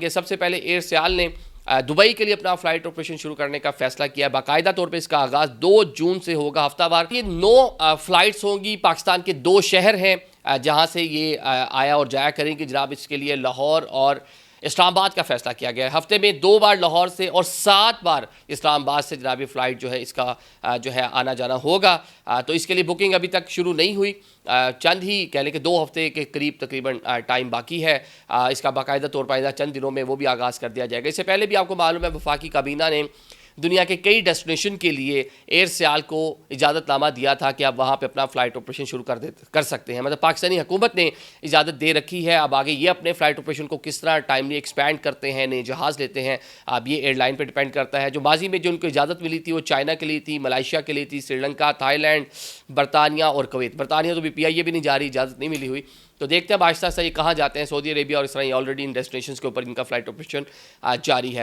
کہ سب سے پہلے ایئر سیال نے دبئی کے لیے اپنا فلائٹ آپریشن شروع کرنے کا فیصلہ کیا. باقاعدہ طور پہ اس کا آغاز 2 جون سے ہوگا ہفتہ وار. یہ 9 فلائٹس ہوں گی. پاکستان کے 2 شہر ہیں جہاں سے یہ آیا اور جایا کریں گے. جناب اس کے لیے لاہور اور اسلام آباد کا فیصلہ کیا گیا ہے. ہفتے میں 2 بار لاہور سے اور 7 بار اسلام آباد سے جناب یہ فلائٹ جو ہے اس کا جو ہے آنا جانا ہوگا. تو اس کے لیے بکنگ ابھی تک شروع نہیں ہوئی. چند ہی کہہ لیں کہ 2 ہفتے کے قریب تقریباً ٹائم باقی ہے. اس کا باقاعدہ طور پر آئندہ چند دنوں میں وہ بھی آغاز کر دیا جائے گا. اس سے پہلے بھی آپ کو معلوم ہے وفاقی کابینہ نے دنیا کے کئی ڈیسٹینیشن کے لیے ایئر سیال کو اجازت نامہ دیا تھا کہ آپ وہاں پہ اپنا فلائٹ آپریشن شروع کر سکتے ہیں. مطلب پاکستانی حکومت نے اجازت دے رکھی ہے. اب آگے یہ اپنے فلائٹ آپریشن کو کس طرح ٹائملی ایکسپینڈ کرتے ہیں, نئے جہاز لیتے ہیں, اب یہ ایئر لائن پہ ڈیپینڈ کرتا ہے. جو ماضی میں جو ان کو اجازت ملی تھی وہ چائنا کے لیے تھی, ملائیشیا کے لیے تھی, سری لنکا, تھائی لینڈ, برطانیہ اور کویت. برطانیہ تو پی آئی اے بھی نہیں جا رہی, اجازت نہیں ملی ہوئی. تو دیکھتے ہیں آہستہ آہستہ یہ کہاں جاتے ہیں. سعودی عربیہ اور اس طرح آلریڈی ان ڈیسٹینیشنز کے اوپر ان کا فلائٹ آپریشن جاری ہے.